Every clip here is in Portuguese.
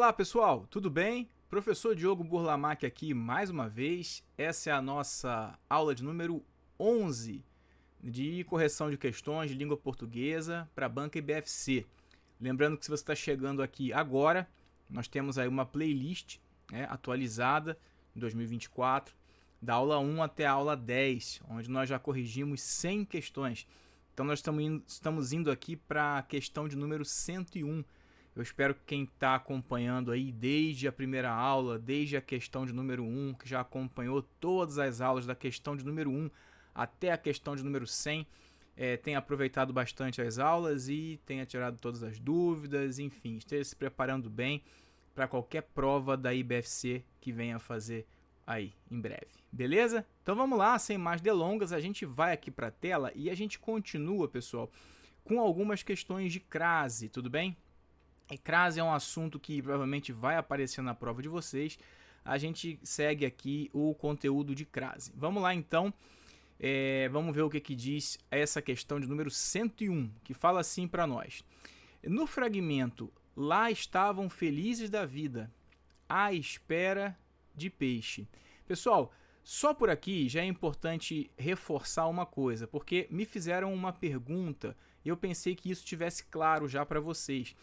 Olá pessoal, tudo bem? Professor Diogo Burlamac aqui mais uma vez. Essa é a nossa aula de número 11 de correção de questões de língua portuguesa para a banca IBFC. Lembrando que se você está chegando aqui agora, nós temos aí uma playlist atualizada em 2024, da aula 1 até a aula 10, onde nós já corrigimos 100 questões. Então nós estamos indo aqui para a questão de número 101. Eu espero que quem está acompanhando aí desde a primeira aula, desde a questão de número 1, que já acompanhou todas as aulas da questão de número 1 até a questão de número 100, tenha aproveitado bastante as aulas e tenha tirado todas as dúvidas, enfim, esteja se preparando bem para qualquer prova da IBFC que venha fazer aí em breve, beleza? Então vamos lá, sem mais delongas, a gente vai aqui para a tela e a gente continua, pessoal, com algumas questões de crase, tudo bem? E crase é um assunto que provavelmente vai aparecer na prova de vocês. A gente segue aqui o conteúdo de crase. Vamos lá então, vamos ver o que diz essa questão de número 101, que fala assim para nós. No fragmento, lá estavam felizes da vida, à espera de peixe. Pessoal, só por aqui já é importante reforçar uma coisa, porque me fizeram uma pergunta e eu pensei que isso estivesse claro já para vocês.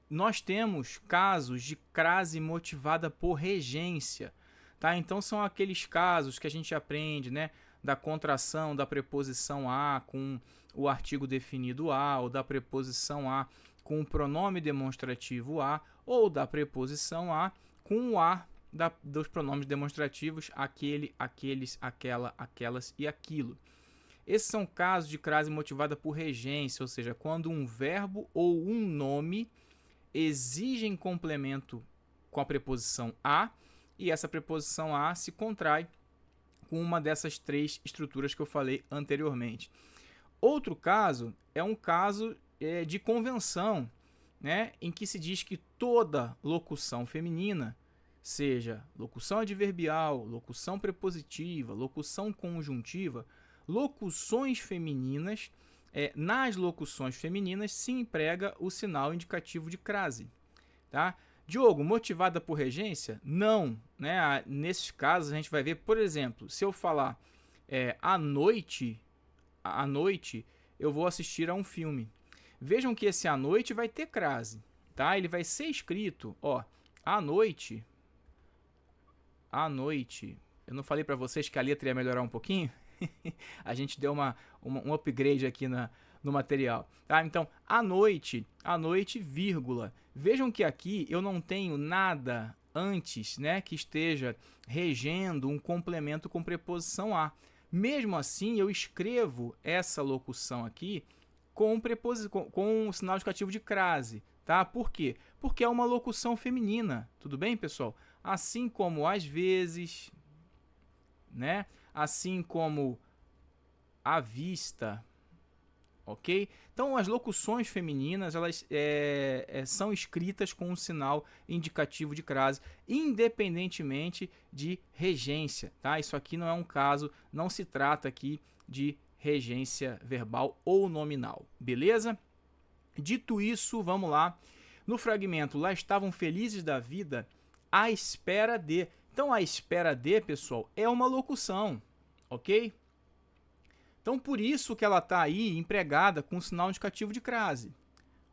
Nós temos casos de crase motivada por regência, tá? Então são aqueles casos que a gente aprende, né, da contração da preposição a com o artigo definido a, ou da preposição a com o pronome demonstrativo a, ou da preposição a com o a dos pronomes demonstrativos aquele, aqueles, aquela, aquelas e aquilo. Esses são casos de crase motivada por regência, ou seja, quando um verbo ou um nome exigem complemento com a preposição a e essa preposição a se contrai com uma dessas três estruturas que eu falei anteriormente. Outro caso é um caso de convenção, né, em que se diz que toda locução feminina, seja locução adverbial, locução prepositiva, locução conjuntiva, locuções femininas, nas locuções femininas se emprega o sinal indicativo de crase. Tá? Diogo, motivada por regência? Não. Né? Nesses casos a gente vai ver, por exemplo, se eu falar à noite eu vou assistir a um filme. Vejam que esse à noite vai ter crase. Tá? Ele vai ser escrito, ó, à noite. Eu não falei para vocês que a letra ia melhorar um pouquinho? A gente deu um upgrade aqui no material. Tá? Então, à noite, vírgula. Vejam que aqui eu não tenho nada antes, né, que esteja regendo um complemento com preposição a. Mesmo assim, eu escrevo essa locução aqui com um sinal indicativo de crase. Tá? Por quê? Porque é uma locução feminina. Tudo bem, pessoal? Assim como às vezes, né? Assim como à vista, ok? Então, as locuções femininas elas são escritas com um sinal indicativo de crase, independentemente de regência, tá? Isso aqui não é um caso, não se trata aqui de regência verbal ou nominal, beleza? Dito isso, vamos lá. No fragmento, lá estavam felizes da vida à espera de. Então, a espera de, pessoal, é uma locução, ok? Então, por isso que ela está aí empregada com sinal indicativo de crase.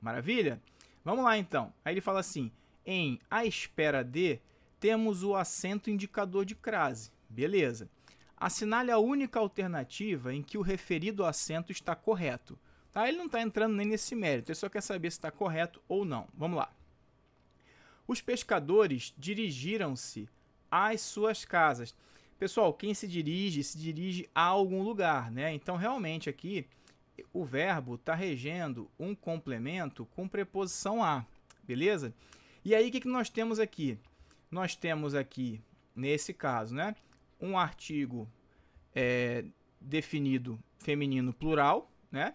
Maravilha? Vamos lá, então. Aí ele fala assim, em à espera de, temos o acento indicador de crase. Beleza. Assinale a única alternativa em que o referido acento está correto. Tá? Ele não está entrando nem nesse mérito, ele só quer saber se está correto ou não. Vamos lá. Os pescadores dirigiram-se às suas casas. Pessoal, quem se dirige a algum lugar, né? Então, realmente aqui, o verbo está regendo um complemento com preposição a, beleza? E aí, o que nós temos aqui? Nós temos aqui, nesse caso, né, um artigo definido feminino plural, né?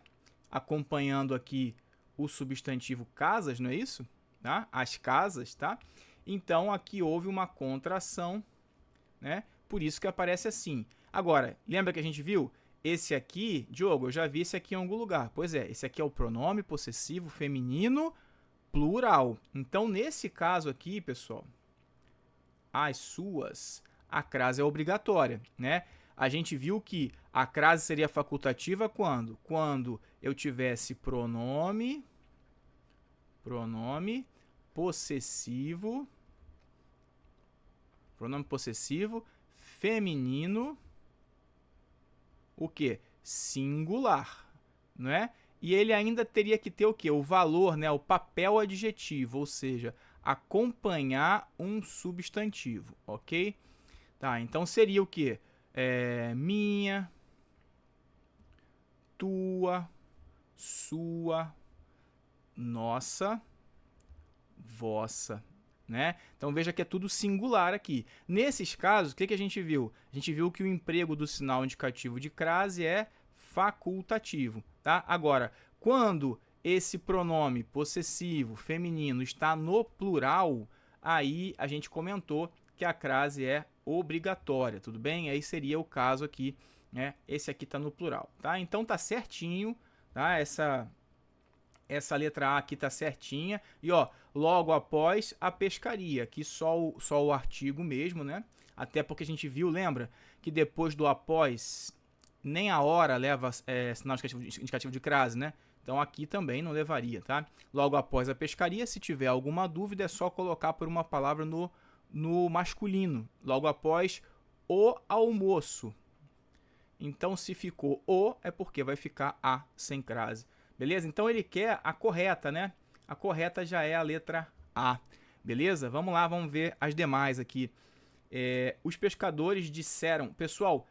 Acompanhando aqui o substantivo casas, não é isso? Tá? As casas, tá? Então, aqui houve uma contração, né? Por isso que aparece assim. Agora, lembra que a gente viu? Esse aqui, Diogo, eu já vi esse aqui em algum lugar. Pois é, esse aqui é o pronome possessivo feminino plural. Então, nesse caso aqui, pessoal, as suas, a crase é obrigatória, né? A gente viu que a crase seria facultativa quando? Quando eu tivesse pronome possessivo feminino, o quê? Singular, não é? E ele ainda teria que ter o quê? O valor, né? O papel adjetivo, ou seja, acompanhar um substantivo, ok? Tá, então seria o quê? Minha, tua, sua, nossa, vossa, né? Então veja que é tudo singular aqui. Nesses casos, o que a gente viu? A gente viu que o emprego do sinal indicativo de crase é facultativo, tá? Agora, quando esse pronome possessivo feminino está no plural, aí a gente comentou que a crase é obrigatória, tudo bem? Aí seria o caso aqui, né? Esse aqui está no plural, tá? Então tá certinho, tá? Essa letra A aqui tá certinha. E ó, logo após a pescaria, aqui só o artigo mesmo, né? Até porque a gente viu, lembra? Que depois do após, nem a hora leva sinal indicativo de crase, né? Então aqui também não levaria, tá? Logo após a pescaria, se tiver alguma dúvida, é só colocar por uma palavra no masculino. Logo após o almoço. Então se ficou o, é porque vai ficar a sem crase. Beleza? Então ele quer a correta, né? A correta já é a letra A. Beleza? Vamos lá, vamos ver as demais aqui. Os pescadores disseram... Pessoal,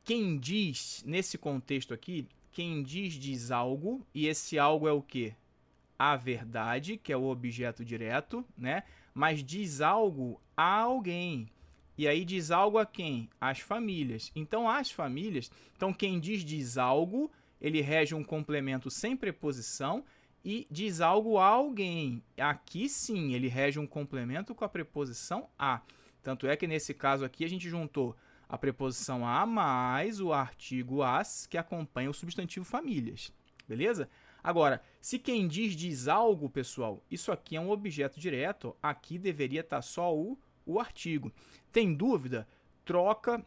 quem diz, nesse contexto aqui, quem diz algo, e esse algo é o quê? A verdade, que é o objeto direto, né? Mas diz algo a alguém. E aí diz algo a quem? Às famílias. Então, as famílias... Então, quem diz algo... Ele rege um complemento sem preposição e diz algo a alguém. Aqui sim, ele rege um complemento com a preposição a. Tanto é que nesse caso aqui a gente juntou a preposição a mais o artigo as, que acompanha o substantivo famílias. Beleza? Agora, se quem diz algo, pessoal, isso aqui é um objeto direto, aqui deveria estar só o artigo. Tem dúvida? Troca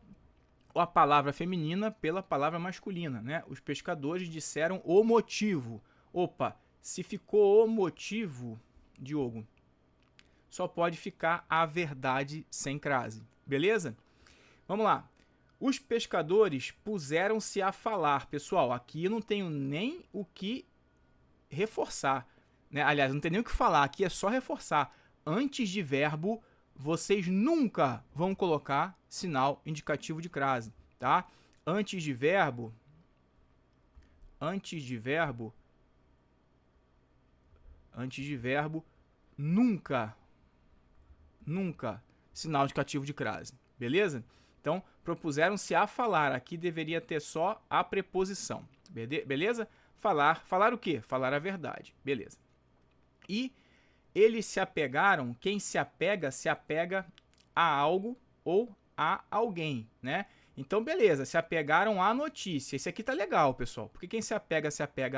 a palavra feminina pela palavra masculina, né? Os pescadores disseram o motivo. Opa, se ficou o motivo, Diogo, só pode ficar a verdade sem crase, beleza? Vamos lá. Os pescadores puseram-se a falar. Pessoal, aqui eu não tenho nem o que reforçar, né? Aliás, não tem nem o que falar, aqui é só reforçar. Antes de verbo, vocês nunca vão colocar sinal indicativo de crase, tá? Antes de verbo, nunca sinal indicativo de crase, beleza? Então, propuseram-se a falar, aqui deveria ter só a preposição, beleza? Falar o quê? Falar a verdade, beleza. E eles se apegaram, quem se apega a algo ou a alguém, né? Então, beleza, se apegaram à notícia. Esse aqui tá legal, pessoal, porque quem se apega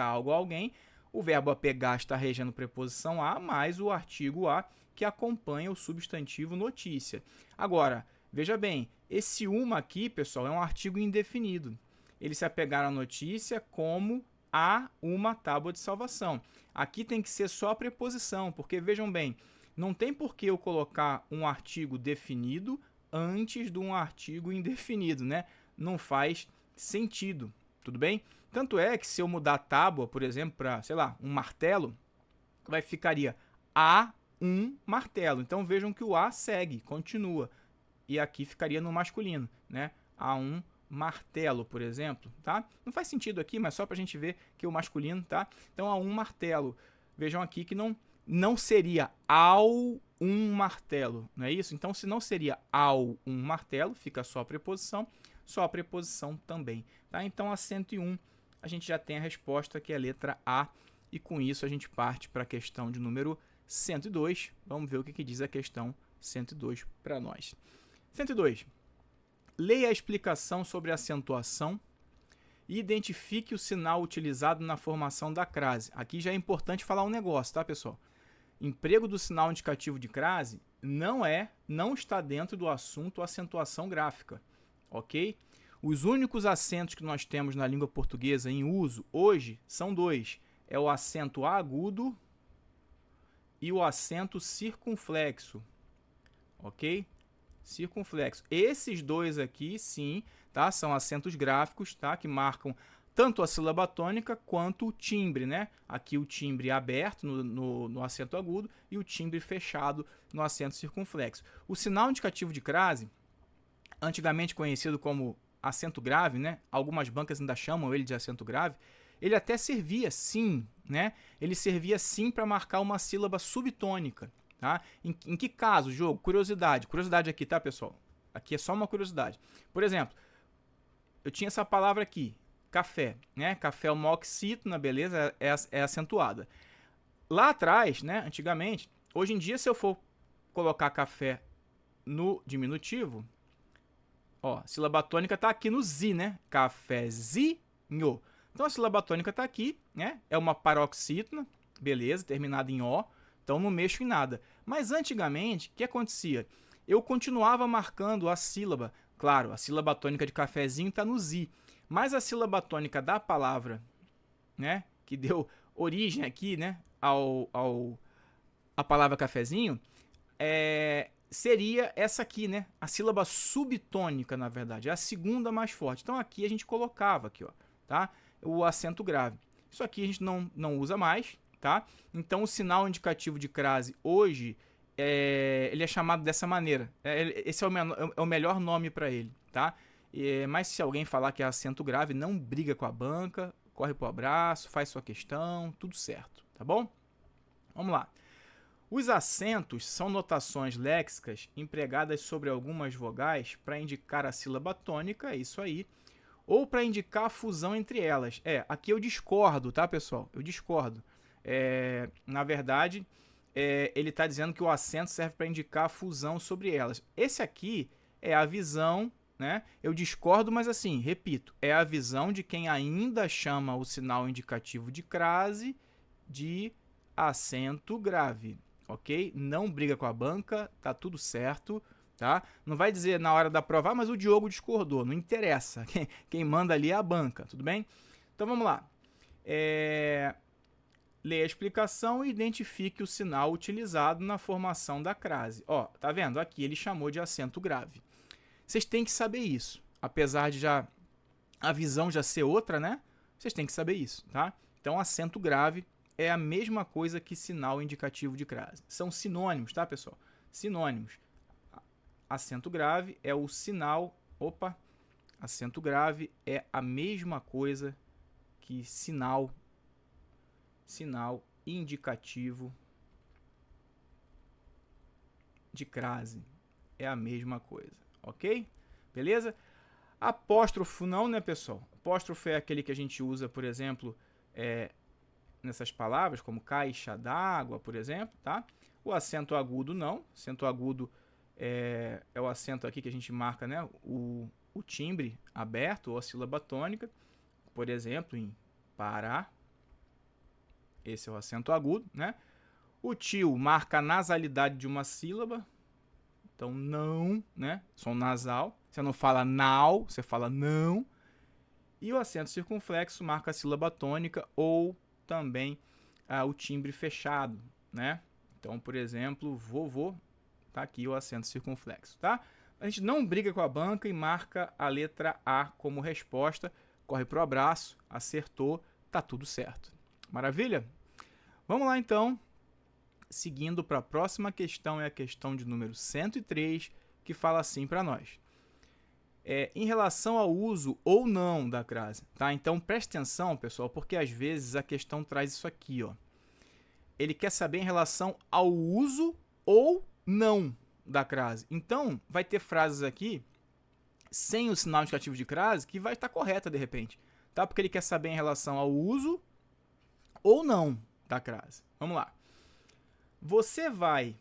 a algo ou a alguém, o verbo apegar está regendo preposição a, mais o artigo a, que acompanha o substantivo notícia. Agora, veja bem, esse uma aqui, pessoal, é um artigo indefinido. Eles se apegaram à notícia como a uma tábua de salvação. Aqui tem que ser só a preposição, porque vejam bem, não tem por que eu colocar um artigo definido antes de um artigo indefinido, né? Não faz sentido, tudo bem? Tanto é que se eu mudar a tábua, por exemplo, para, sei lá, um martelo, ficaria a um martelo. Então vejam que o a segue, continua. E aqui ficaria no masculino, né? A um martelo, por exemplo, tá? Não faz sentido aqui, mas só pra gente ver que o masculino, tá? Então, a um martelo. Vejam aqui que não seria ao um martelo, não é isso? Então, se não seria ao um martelo, fica só a preposição também, tá? Então, a 101, a gente já tem a resposta, que é a letra A, e com isso a gente parte para a questão de número 102. Vamos ver o que diz a questão 102 para nós. 102. Leia a explicação sobre a acentuação e identifique o sinal utilizado na formação da crase. Aqui já é importante falar um negócio, tá, pessoal? emprego do sinal indicativo de crase não está dentro do assunto acentuação gráfica, ok? Os únicos acentos que nós temos na língua portuguesa em uso hoje são dois. É o acento agudo e o acento circunflexo, ok? Circunflexo. Esses dois aqui, sim, tá? São acentos gráficos, tá? Que marcam tanto a sílaba tônica quanto o timbre, né? Aqui o timbre aberto no acento agudo e o timbre fechado no acento circunflexo. O sinal indicativo de crase, antigamente conhecido como acento grave, né? Algumas bancas ainda chamam ele de acento grave. Ele até servia, sim, né? Ele servia, sim, para marcar uma sílaba subtônica, tá? Em que caso, jogo? Curiosidade. Curiosidade aqui, tá, pessoal? Aqui é só uma curiosidade. Por exemplo, eu tinha essa palavra aqui, café, né? Café é uma oxítona, beleza? É acentuada. Lá atrás, né? Antigamente, hoje em dia, se eu for colocar café no diminutivo, ó, a sílaba tônica tá aqui no zi, né? Cafezinho. Então a sílaba tônica tá aqui, né? É uma paroxítona, beleza, terminada em O, então não mexo em nada. Mas antigamente, o que acontecia? Eu continuava marcando a sílaba. Claro, a sílaba tônica de cafezinho tá no zi, mas a sílaba tônica da palavra, né, que deu origem aqui, né, a palavra cafezinho, seria essa aqui, né? A sílaba subtônica, na verdade, é a segunda mais forte. Então aqui a gente colocava aqui, ó, tá? O acento grave. Isso aqui a gente não usa mais, tá? Então o sinal indicativo de crase hoje ele é chamado dessa maneira. Esse é o melhor nome para ele, tá? Mas se alguém falar que é acento grave, não briga com a banca, corre pro abraço, faz sua questão, tudo certo, tá bom? Vamos lá. Os acentos são notações léxicas empregadas sobre algumas vogais para indicar a sílaba tônica, é isso aí, ou para indicar a fusão entre elas. Aqui eu discordo, tá, pessoal? Eu discordo. Na verdade, ele está dizendo que o acento serve para indicar a fusão sobre elas. Esse aqui é a visão, né? Eu discordo, mas assim, repito, é a visão de quem ainda chama o sinal indicativo de crase de acento grave. Ok? Não briga com a banca, tá tudo certo, tá? Não vai dizer na hora da prova, mas o Diogo discordou, não interessa. Quem manda ali é a banca, tudo bem? Então vamos lá. Leia a explicação e identifique o sinal utilizado na formação da crase. Ó, tá vendo? Aqui ele chamou de acento grave. Vocês têm que saber isso. Apesar de já a visão já ser outra, né? Vocês têm que saber isso, tá? Então, acento grave é a mesma coisa que sinal indicativo de crase. São sinônimos, tá, pessoal? Sinônimos. Acento grave é o sinal... Opa! Acento grave é a mesma coisa que sinal indicativo de crase. É a mesma coisa, ok? Beleza? Apóstrofo não, né, pessoal? Apóstrofo é aquele que a gente usa, por exemplo, nessas palavras, como caixa d'água, por exemplo, tá? O acento agudo não. Acento agudo é o acento aqui que a gente marca, né? O timbre aberto ou a sílaba tônica. Por exemplo, em Pará. Esse é o acento agudo, né? O tio marca a nasalidade de uma sílaba. Então, não, né? Som nasal. Você não fala nau, você fala não. E o acento circunflexo marca a sílaba tônica ou também o timbre fechado, né? Então, por exemplo, vovô, tá aqui o acento circunflexo, tá? A gente não briga com a banca e marca a letra A como resposta. Corre pro abraço, acertou, tá tudo certo. Maravilha? Vamos lá, então. Seguindo para a próxima questão, é a questão de número 103, que fala assim para nós. Em relação ao uso ou não da crase, tá? Então, preste atenção, pessoal, porque às vezes a questão traz isso aqui, ó. Ele quer saber em relação ao uso ou não da crase. Então, vai ter frases aqui sem o sinal indicativo de crase que vai estar correta de repente, tá? Porque ele quer saber em relação ao uso ou não da crase. Vamos lá. Você vai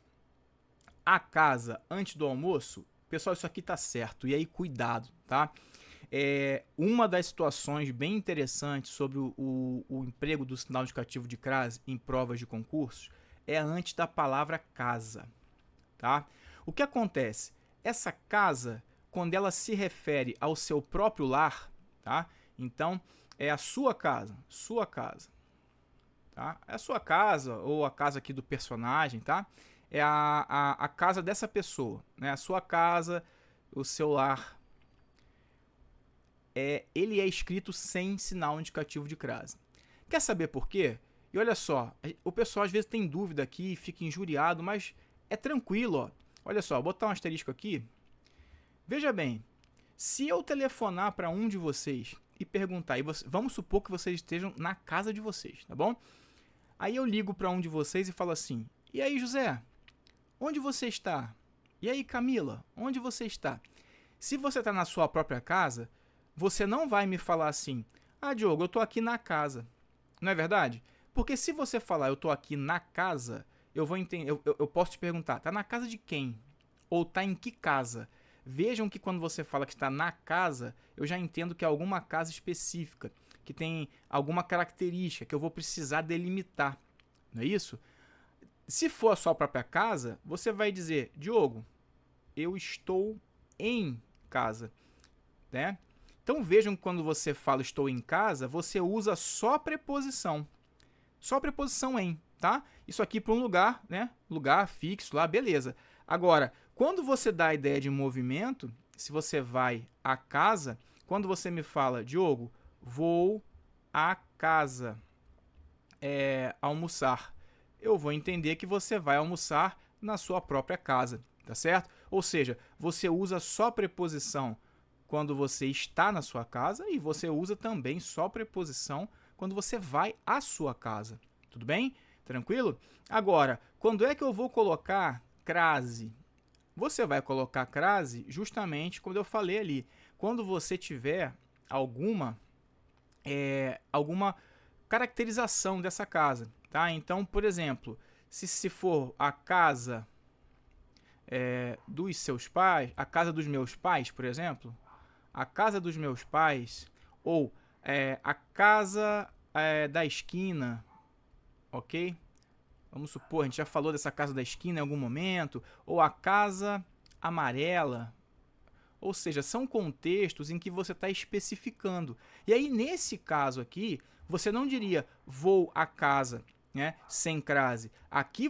à casa antes do almoço? Pessoal, isso aqui tá certo. E aí, cuidado, tá? Uma das situações bem interessantes sobre o emprego do sinal indicativo de crase em provas de concursos é antes da palavra casa, tá? O que acontece? Essa casa, quando ela se refere ao seu próprio lar, tá? Então, é a sua casa, tá? É a sua casa, ou a casa aqui do personagem, tá? É a casa dessa pessoa, né? A sua casa, o seu lar. Ele é escrito sem sinal indicativo de crase. Quer saber por quê? E olha só, o pessoal às vezes tem dúvida aqui, fica injuriado, mas é tranquilo, ó. Olha só, vou botar um asterisco aqui. Veja bem, se eu telefonar para um de vocês e perguntar, vamos supor que vocês estejam na casa de vocês, tá bom? Aí eu ligo para um de vocês e falo assim: e aí, José, onde você está? E aí, Camila, onde você está? Se você está na sua própria casa, você não vai me falar assim: ah, Diogo, eu estou aqui na casa. Não é verdade? Porque se você falar eu estou aqui na casa, eu vou entender, eu posso te perguntar, tá na casa de quem? Ou tá em que casa? Vejam que quando você fala que está na casa, eu já entendo que é alguma casa específica, que tem alguma característica que eu vou precisar delimitar. Não é isso? Se for a sua própria casa, você vai dizer: Diogo, eu estou em casa, né? Então vejam que quando você fala estou em casa, você usa só preposição. Só preposição em, tá? Isso aqui para um lugar, né? Lugar fixo lá, beleza. Agora, quando você dá a ideia de movimento, se você vai à casa, quando você me fala: Diogo, vou à casa almoçar, eu vou entender que você vai almoçar na sua própria casa, tá certo? Ou seja, você usa só preposição quando você está na sua casa e você usa também só preposição quando você vai à sua casa. Tudo bem? Tranquilo? Agora, quando é que eu vou colocar crase? Você vai colocar crase justamente quando eu falei ali. Quando você tiver alguma caracterização dessa casa, tá? Então, por exemplo, se for a casa dos seus pais, a casa dos meus pais, por exemplo, a casa dos meus pais, ou a casa da esquina, ok? Vamos supor, a gente já falou dessa casa da esquina em algum momento, ou a casa amarela. Ou seja, são contextos em que você está especificando. E aí, nesse caso aqui, você não diria vou à casa, né, sem crase. Aqui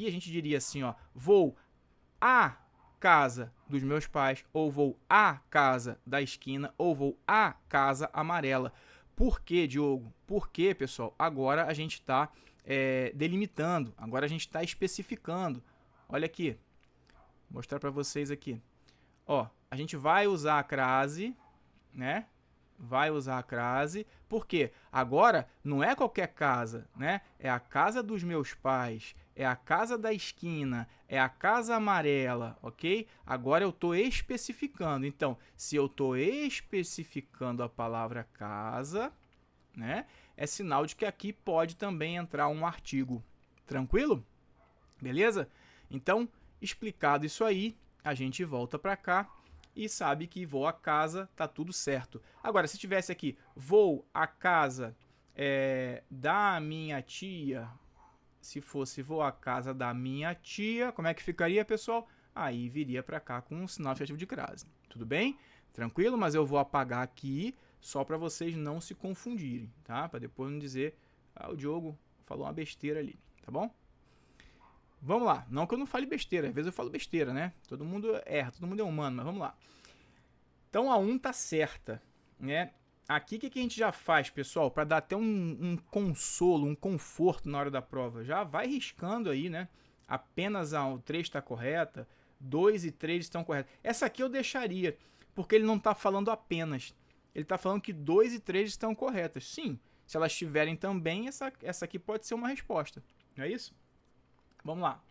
a gente diria assim, ó, vou à casa dos meus pais, ou vou à casa da esquina, ou vou à casa amarela. Por quê, Diogo? Porque, pessoal, agora a gente está delimitando, agora a gente está especificando. Olha aqui, vou mostrar para vocês aqui. Ó, a gente vai usar a crase, né? Vai usar a crase, porque agora não é qualquer casa, né? É a casa dos meus pais, é a casa da esquina, é a casa amarela, ok? Agora eu estou especificando. Então, se eu estou especificando a palavra casa, né? É sinal de que aqui pode também entrar um artigo. Tranquilo? Beleza? Então, explicado isso aí, a gente volta para cá e sabe que vou à casa, tá tudo certo. Agora, se tivesse aqui, vou à casa da minha tia, se fosse vou à casa da minha tia, como é que ficaria, pessoal? Aí viria para cá com um sinal indicativo de crase. Tudo bem? Tranquilo? Mas eu vou apagar aqui só para vocês não se confundirem, tá? Para depois não dizer, o Diogo falou uma besteira ali, tá bom? Vamos lá, não que eu não fale besteira, às vezes eu falo besteira, né? Todo mundo erra, todo mundo é humano, mas vamos lá. Então a 1 tá certa, né? Aqui o que a gente já faz, pessoal, para dar até um consolo, um conforto na hora da prova? Já vai riscando aí, né? Apenas a 3 está correta, 2 e 3 estão corretas. Essa aqui eu deixaria, porque ele não está falando apenas. Ele está falando que 2 e 3 estão corretas. Sim, se elas estiverem também, essa aqui pode ser uma resposta, não é isso? Vamos lá.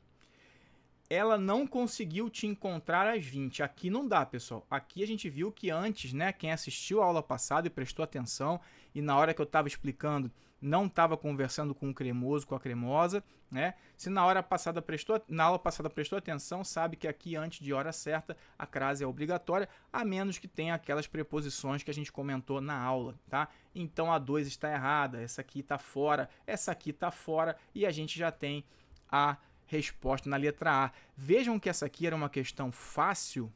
ela não conseguiu te encontrar às 20. Aqui não dá, pessoal. Aqui a gente viu que antes, né, quem assistiu a aula passada e prestou atenção, e na hora que eu estava explicando, não estava conversando com o cremoso, com a cremosa, né? Se na aula passada prestou atenção, sabe que aqui antes de hora certa a crase é obrigatória, a menos que tenha aquelas preposições que a gente comentou na aula, tá? Então a 2 está errada, essa aqui está fora, essa aqui está fora, e a gente já tem a resposta na letra A. Vejam que essa aqui era uma questão fácil,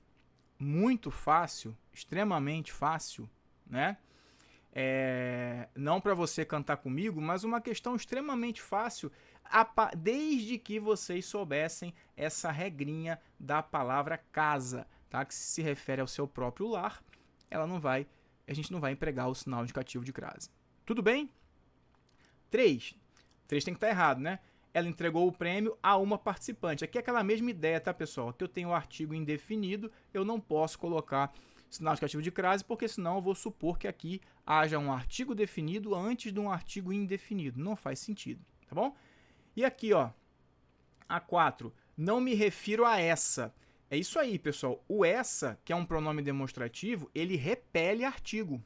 muito fácil, extremamente fácil, né? Não para você cantar comigo, mas uma questão extremamente fácil, desde que vocês soubessem essa regrinha da palavra casa, tá? Que se refere ao seu próprio lar, a gente não vai empregar o sinal indicativo de crase. Tudo bem? 3 tem que estar errado, né? Ela entregou o prêmio a uma participante. Aqui é aquela mesma ideia, tá, pessoal? Aqui eu tenho o artigo indefinido, eu não posso colocar sinal indicativo de crase, porque senão eu vou supor que aqui haja um artigo definido antes de um artigo indefinido. Não faz sentido, tá bom? E aqui, ó, a 4, não me refiro a essa. É isso aí, pessoal. O essa, que é um pronome demonstrativo, ele repele artigo.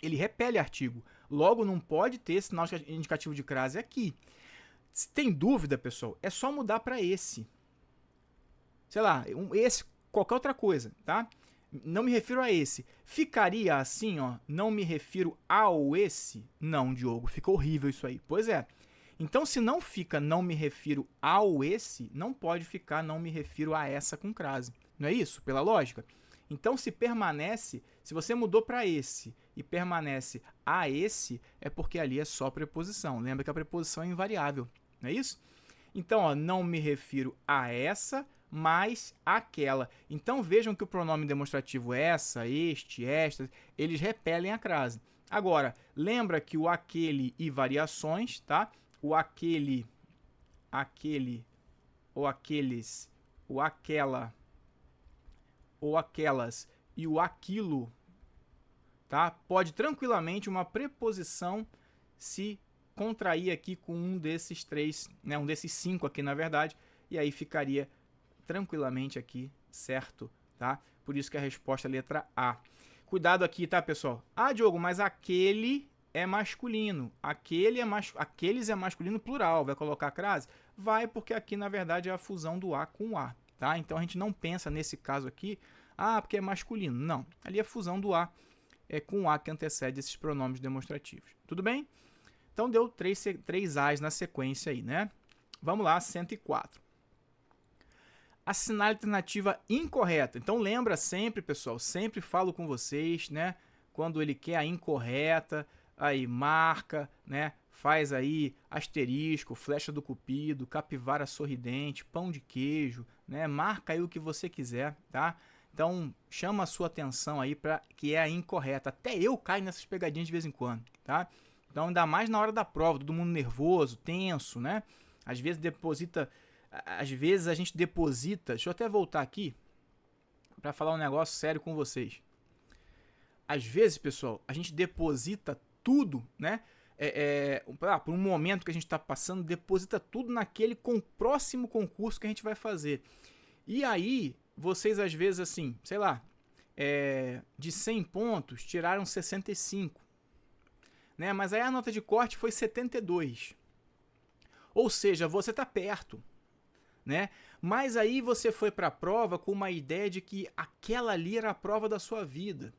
Ele repele artigo. Logo, não pode ter sinal indicativo de crase aqui. Se tem dúvida, pessoal, é só mudar para esse. Sei lá, esse, qualquer outra coisa, tá? Não me refiro a esse. Ficaria assim, ó, não me refiro ao esse? Não, Diogo, fica horrível isso aí. Pois é. Então, se não fica não me refiro ao esse, não pode ficar não me refiro a essa com crase. Não é isso? Pela lógica? Então, se permanece, se você mudou para esse e permanece a esse, é porque ali é só preposição. Lembra que a preposição é invariável, não é isso? Então, ó, não me refiro a essa, mas aquela. Então, vejam que o pronome demonstrativo essa, este, esta, eles repelem a crase. Agora, lembra que o aquele e variações, tá? O aquele, ou aqueles, o aquela, ou aquelas e o aquilo, tá? Pode tranquilamente uma preposição se contrair aqui com um desses 3, né? Um desses 5 aqui, na verdade, e aí ficaria tranquilamente aqui certo, tá? Por isso que a resposta é a letra A. Cuidado aqui, tá, pessoal? Ah, Diogo, mas aquele é masculino. Aqueles é masculino plural. Vai colocar crase? Vai, porque aqui, na verdade, é a fusão do A com o A, tá? Então, a gente não pensa nesse caso aqui, porque é masculino. Não, ali é a fusão do A com o A que antecede esses pronomes demonstrativos. Tudo bem? Então, deu 3 A's na sequência aí, né? Vamos lá, 104. Assinale a alternativa incorreta. Então, lembra sempre, pessoal, sempre falo com vocês, né? Quando ele quer a incorreta, aí marca, né? Faz aí asterisco, flecha do cupido, capivara sorridente, pão de queijo, né? Marca aí o que você quiser, tá? Então, chama a sua atenção aí para que é a incorreta. Até eu caio nessas pegadinhas de vez em quando, tá? Então, ainda mais na hora da prova, todo mundo nervoso, tenso, né? Às vezes a gente deposita... Deixa eu até voltar aqui para falar um negócio sério com vocês. Às vezes, pessoal, a gente deposita tudo, né? Por um momento que a gente está passando, deposita tudo naquele próximo concurso que a gente vai fazer. E aí, vocês às vezes, assim, sei lá, de 100 pontos, tiraram 65. Né? Mas aí a nota de corte foi 72. Ou seja, você está perto. Né? Mas aí você foi para a prova com uma ideia de que aquela ali era a prova da sua vida.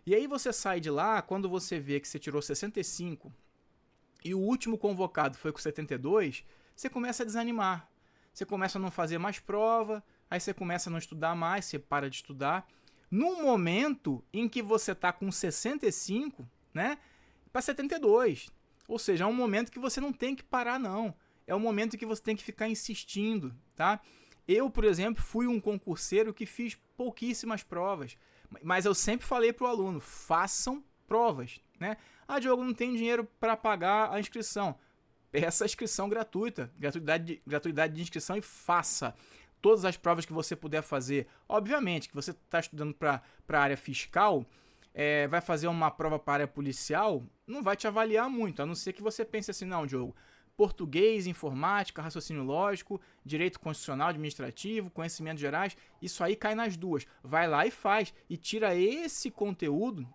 E aí você sai de lá, quando você vê que você tirou 65 e o último convocado foi com 72, você começa a desanimar. Você começa a não fazer mais prova, aí você começa a não estudar mais, você para de estudar. No momento em que você está com 65, né, para 72. Ou seja, é um momento que você não tem que parar, não. É um momento que você tem que ficar insistindo, tá? Eu, por exemplo, fui um concurseiro que fiz pouquíssimas provas, mas eu sempre falei para o aluno, façam provas, né? Diogo, não tem dinheiro para pagar a inscrição. Peça a inscrição gratuita, gratuidade de inscrição e faça todas as provas que você puder fazer. Obviamente que você está estudando para a área fiscal, vai fazer uma prova para a área policial, não vai te avaliar muito, a não ser que você pense assim, não, Diogo, português, informática, raciocínio lógico, direito constitucional, administrativo, conhecimentos gerais, isso aí cai nas duas. Vai lá e faz, e tira esse conteúdo,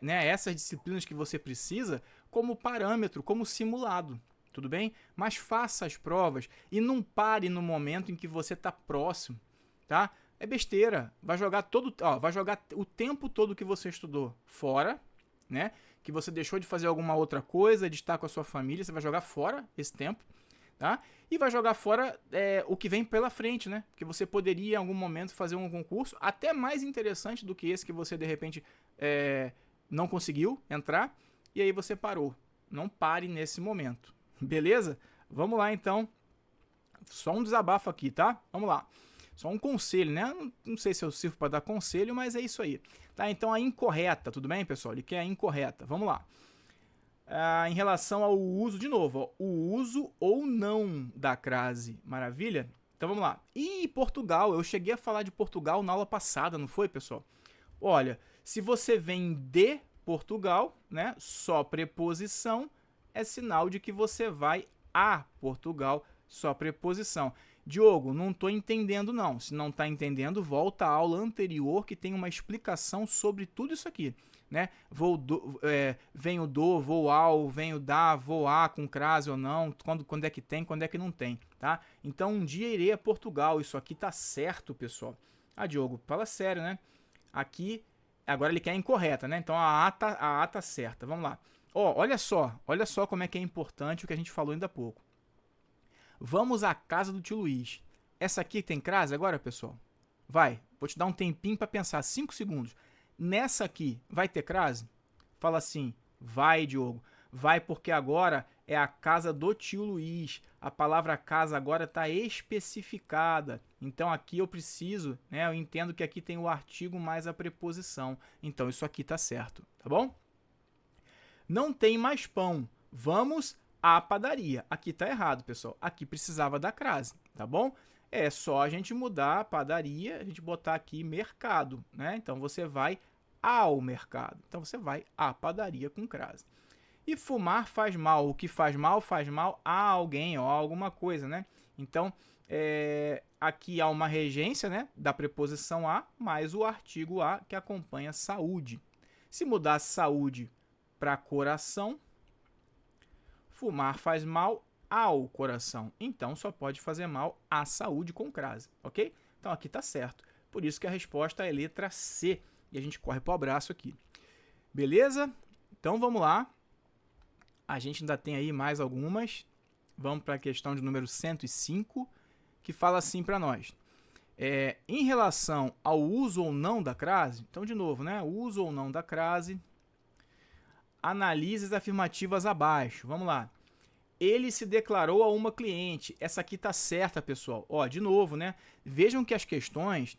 né, essas disciplinas que você precisa, como parâmetro, como simulado. Tudo bem? Mas faça as provas e não pare no momento em que você está próximo, tá? É besteira. Vai jogar vai jogar o tempo todo que você estudou fora, né? Que você deixou de fazer alguma outra coisa, de estar com a sua família, você vai jogar fora esse tempo, tá? E vai jogar fora o que vem pela frente, né? Porque você poderia em algum momento fazer um concurso até mais interessante do que esse que você de repente não conseguiu entrar e aí você parou. Não pare nesse momento. Beleza? Vamos lá, então. Só um desabafo aqui, tá? Vamos lá. Só um conselho, né? Não sei se eu sirvo para dar conselho, mas é isso aí. Tá? Então, a incorreta, tudo bem, pessoal? Ele quer a incorreta. Vamos lá. Em relação ao uso, de novo, ó, o uso ou não da crase. Maravilha? Então, vamos lá. E Portugal, eu cheguei a falar de Portugal na aula passada, não foi, pessoal? Olha, se você vem de Portugal, né? Só preposição, é sinal de que você vai a Portugal, só preposição. Diogo, não estou entendendo não. Se não está entendendo, volta à aula anterior que tem uma explicação sobre tudo isso aqui. Né? Venho do, vou ao, venho da, vou a, com crase ou não, quando é que tem, quando é que não tem. Tá? Então um dia irei a Portugal, isso aqui tá certo, pessoal. Diogo, fala sério, né? Aqui, agora ele quer a incorreta, né? Então a A tá certa, vamos lá. Olha só como é que é importante o que a gente falou ainda há pouco. Vamos à casa do tio Luiz. Essa aqui tem crase agora, pessoal? Vai, vou te dar um tempinho para pensar, 5 segundos. Nessa aqui, vai ter crase? Fala assim, vai, Diogo. Vai porque agora é a casa do tio Luiz. A palavra casa agora está especificada. Então aqui eu preciso, né? Eu entendo que aqui tem o artigo mais a preposição. Então isso aqui está certo, tá bom? Não tem mais pão. Vamos à padaria. Aqui tá errado, pessoal. Aqui precisava da crase, tá bom? É só a gente mudar a padaria, a gente botar aqui mercado, né? Então você vai ao mercado. Então você vai à padaria com crase. E fumar faz mal. O que faz mal a alguém ou a alguma coisa, né? Então, aqui há uma regência, né, da preposição a mais o artigo a que acompanha saúde. Se mudar saúde para coração, fumar faz mal ao coração. Então, só pode fazer mal à saúde com crase, ok? Então, aqui está certo. Por isso que a resposta é letra C. E a gente corre para o abraço aqui. Beleza? Então, vamos lá. A gente ainda tem aí mais algumas. Vamos para a questão de número 105, que fala assim para nós. Em relação ao uso ou não da crase, então, de novo, né? Uso ou não da crase. Analise as afirmativas abaixo. Vamos lá. Ele se declarou a uma cliente. Essa aqui tá certa, pessoal. De novo, né? Vejam que as questões,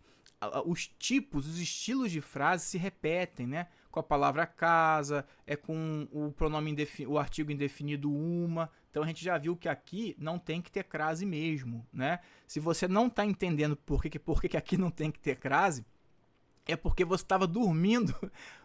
os tipos, os estilos de frase se repetem, né? Com a palavra casa, com o pronome o artigo indefinido uma. Então a gente já viu que aqui não tem que ter crase mesmo, né? Se você não está entendendo por que aqui não tem que ter crase, é porque você estava dormindo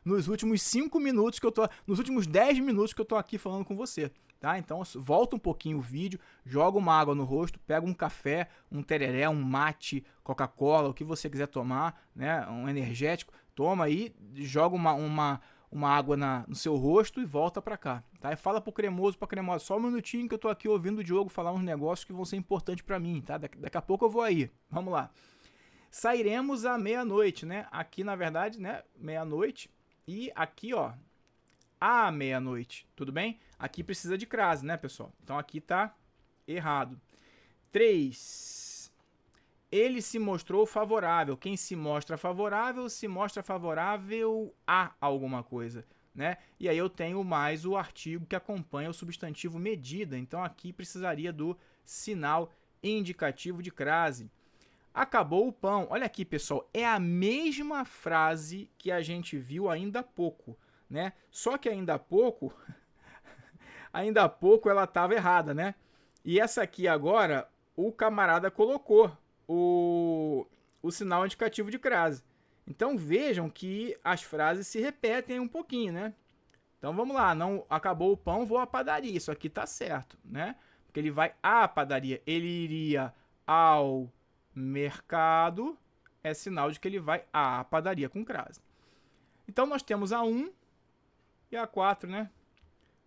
nos últimos 5 minutos nos últimos 10 minutos que eu tô aqui falando com você, tá? Então volta um pouquinho o vídeo, joga uma água no rosto, pega um café, um tereré, um mate, Coca-Cola, o que você quiser tomar, né? Um energético, toma aí, joga uma água no seu rosto e volta pra cá, tá? E fala pro cremoso, pra cremosa, só um minutinho que eu tô aqui ouvindo o Diogo falar uns negócios que vão ser importantes pra mim, tá? Daqui a pouco eu vou aí, vamos lá. Sairemos à meia-noite, né? Aqui, na verdade, né? Meia-noite. E aqui, à meia-noite. Tudo bem? Aqui precisa de crase, né, pessoal? Então, aqui tá errado. 3. Ele se mostrou favorável. Quem se mostra favorável a alguma coisa, né? E aí eu tenho mais o artigo que acompanha o substantivo medida. Então, aqui precisaria do sinal indicativo de crase. Acabou o pão. Olha aqui, pessoal, é a mesma frase que a gente viu ainda há pouco, né? Só que ainda há pouco ela estava errada, né? E essa aqui agora, o camarada colocou o sinal indicativo de crase. Então vejam que as frases se repetem um pouquinho, né? Então vamos lá, não acabou o pão, vou à padaria. Isso aqui tá certo, né? porque ele vai à padaria. Ele iria ao mercado, é sinal de que ele vai à padaria com crase. Então nós temos a 1 e a 4, né?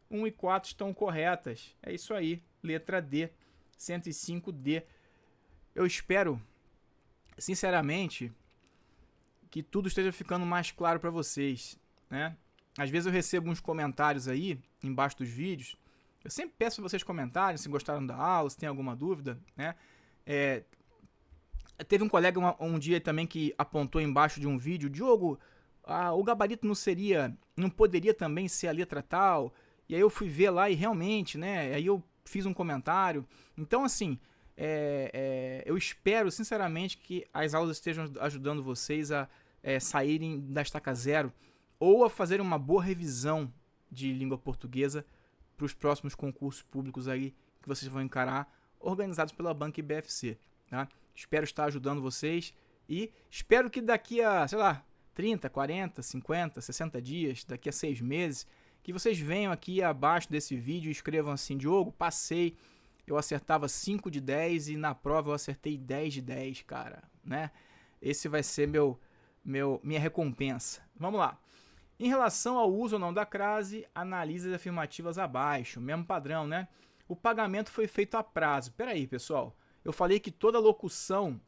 1 e 4 estão corretas. É isso aí, letra D, 105D. Eu espero, sinceramente, que tudo esteja ficando mais claro para vocês, né? Às vezes eu recebo uns comentários aí, embaixo dos vídeos. Eu sempre peço para vocês comentarem se gostaram da aula, se tem alguma dúvida, né? Teve um colega um dia também que apontou embaixo de um vídeo, Diogo, o gabarito não poderia também ser a letra tal? E aí eu fui ver lá e realmente, né? Aí eu fiz um comentário. Então, assim, eu espero sinceramente que as aulas estejam ajudando vocês a saírem da estaca zero ou a fazerem uma boa revisão de língua portuguesa para os próximos concursos públicos aí que vocês vão encarar, organizados pela Banca IBFC, tá? Espero estar ajudando vocês e espero que daqui a, sei lá, 30, 40, 50, 60 dias, daqui a 6 meses, que vocês venham aqui abaixo desse vídeo e escrevam assim, Diogo, passei, eu acertava 5 de 10 e na prova eu acertei 10 de 10, cara, né? Esse vai ser minha recompensa. Vamos lá. Em relação ao uso ou não da crase, analise as afirmativas abaixo, mesmo padrão, né? O pagamento foi feito a prazo. Peraí, pessoal, eu falei que toda locução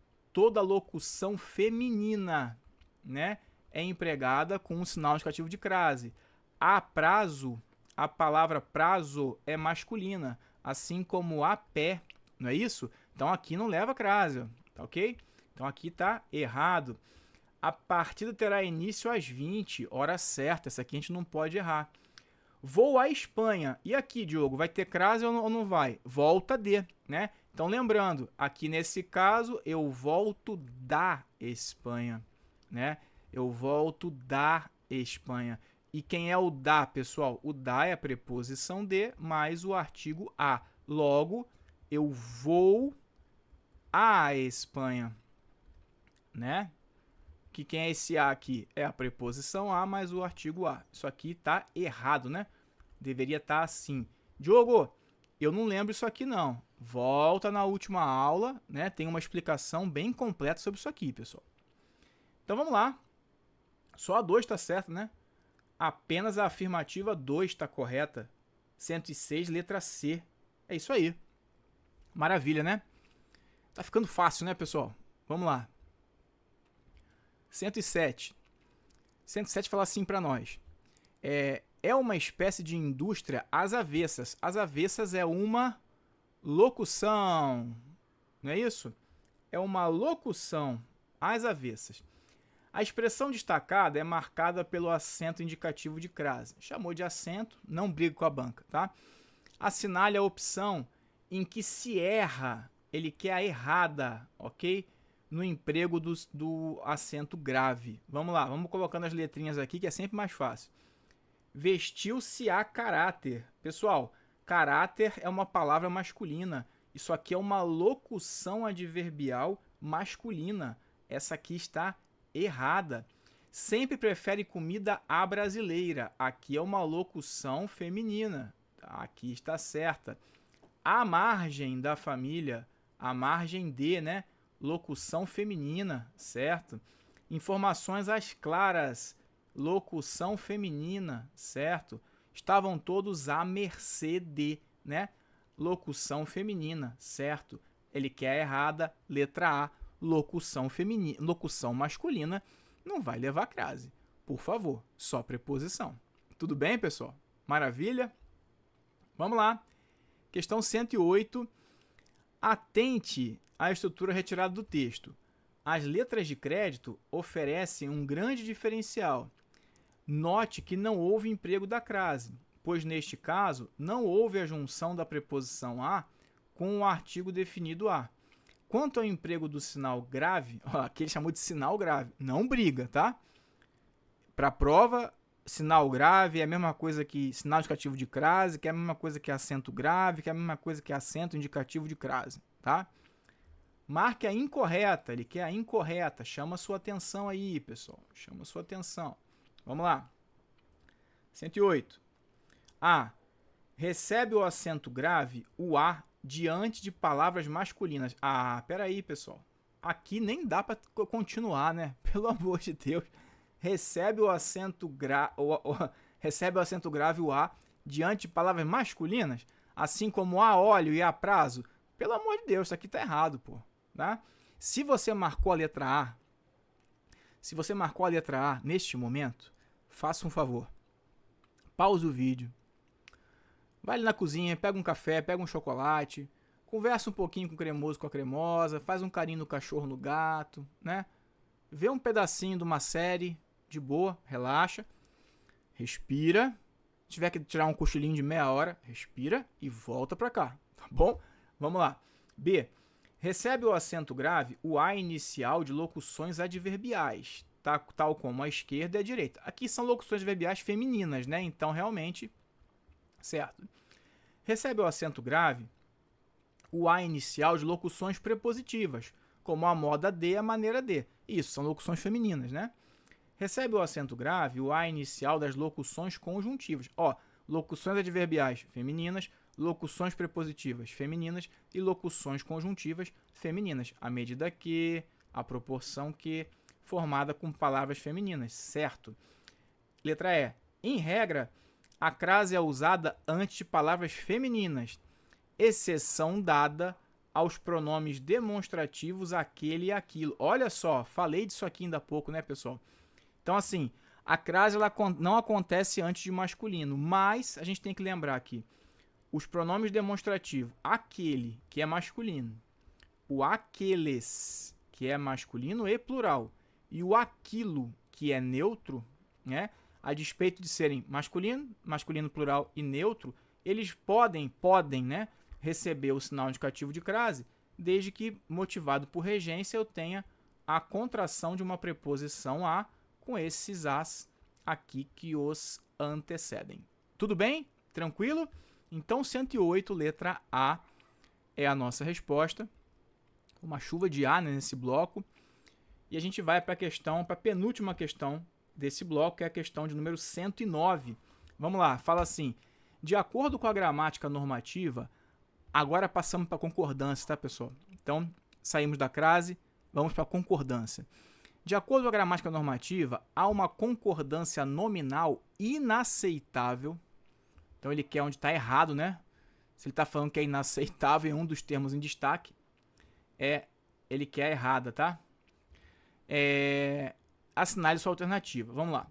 feminina, né, é empregada com um sinal indicativo de crase. A prazo, a palavra prazo é masculina, assim como a pé, não é isso? Então aqui não leva crase, tá ok? Então aqui tá errado. A partida terá início às 20, hora certa, essa aqui a gente não pode errar. Vou à Espanha. E aqui, Diogo, vai ter crase ou não vai? Volta D, né? Então lembrando, aqui nesse caso eu volto da Espanha, né? Eu volto da Espanha. E quem é o da, pessoal? O da é a preposição de mais o artigo a. Logo, eu vou à Espanha, né? Que quem é esse a aqui? É a preposição a mais o artigo a. Isso aqui tá errado, né? Deveria estar assim. Diogo, eu não lembro isso aqui não. Volta na última aula, né? Tem uma explicação bem completa sobre isso aqui, pessoal. Então vamos lá. Só a 2 está certa, né? Apenas a afirmativa 2 está correta. 106, letra C. É isso aí. Maravilha, né? Tá ficando fácil, né, pessoal? Vamos lá. 107. 107 fala assim para nós. É uma espécie de indústria às avessas. Às avessas é uma locução. Não é isso? É uma locução às avessas. A expressão destacada é marcada pelo acento indicativo de crase. Chamou de acento, não briga com a banca, tá? Assinale a opção em que se erra, ele quer a errada, ok? No emprego do acento grave. Vamos lá, vamos colocando as letrinhas aqui que é sempre mais fácil. Vestiu-se a caráter. Pessoal, caráter é uma palavra masculina. Isso aqui é uma locução adverbial masculina. Essa aqui está errada. Sempre prefere comida à brasileira. Aqui é uma locução feminina. Aqui está certa. À margem da família, à margem de, né? Locução feminina, certo? Informações às claras, locução feminina, certo? Estavam todos à mercê de, né? Locução feminina, certo? Ele quer a errada, letra A, locução feminina, locução masculina, não vai levar crase. Por favor, só preposição. Tudo bem, pessoal? Maravilha? Vamos lá. Questão 108. Atente à estrutura retirada do texto. As letras de crédito oferecem um grande diferencial. Note que não houve emprego da crase, pois neste caso não houve a junção da preposição a com o artigo definido a. Quanto ao emprego do sinal grave, aqui ele chamou de sinal grave, não briga, tá? Para a prova, sinal grave é a mesma coisa que sinal indicativo de crase, que é a mesma coisa que acento grave, que é a mesma coisa que acento indicativo de crase, tá? Marque a incorreta, ele quer a incorreta, chama sua atenção aí, pessoal, chama sua atenção. Vamos lá. 108. A. Recebe o acento grave, o A, diante de palavras masculinas. Ah, peraí, pessoal. Aqui nem dá para continuar, né? Pelo amor de Deus. Recebe o acento grave, o A, diante de palavras masculinas, assim como a óleo e a prazo. Pelo amor de Deus, isso aqui tá errado, pô. Tá? Se você marcou a letra A, neste momento, faça um favor. Pause o vídeo. Vai ali na cozinha, pega um café, pega um chocolate, conversa um pouquinho com o cremoso, com a cremosa, faz um carinho no cachorro, no gato, né? Vê um pedacinho de uma série, de boa, relaxa, respira. Se tiver que tirar um cochilinho de meia hora, respira e volta pra cá, tá bom? Vamos lá. B. Recebe o acento grave o A inicial de locuções adverbiais, tá? Tal como a esquerda e a direita. Aqui são locuções adverbiais femininas, né? Então, realmente, certo. Recebe o acento grave o A inicial de locuções prepositivas, como a moda de e a maneira de. Isso, são locuções femininas, né? Recebe o acento grave o A inicial das locuções conjuntivas. Ó, locuções adverbiais femininas, locuções prepositivas femininas e locuções conjuntivas femininas. A medida que, a proporção que, formada com palavras femininas, certo? Letra E. Em regra, a crase é usada antes de palavras femininas, exceção dada aos pronomes demonstrativos aquele e aquilo. Olha só, falei disso aqui ainda há pouco, né, pessoal? Então, assim, a crase ela não acontece antes de masculino, mas a gente tem que lembrar aqui, os pronomes demonstrativos, aquele, que é masculino, o aqueles, que é masculino e plural, e o aquilo, que é neutro, né? A despeito de serem masculino plural e neutro, eles podem, né, receber o sinal indicativo de crase, desde que, motivado por regência, eu tenha a contração de uma preposição a com esses as aqui que os antecedem. Tudo bem? Tranquilo? Então, 108, letra A, é a nossa resposta. Uma chuva de A, né, nesse bloco. E a gente vai para a penúltima questão desse bloco, que é a questão de número 109. Vamos lá, fala assim: de acordo com a gramática normativa, agora passamos para a concordância, tá, pessoal? Então, saímos da crase, vamos para a concordância. De acordo com a gramática normativa, há uma concordância nominal inaceitável. Então, ele quer onde está errado, né? Se ele está falando que é inaceitável em um dos termos em destaque, ele quer errada, tá? Assinale sua alternativa. Vamos lá.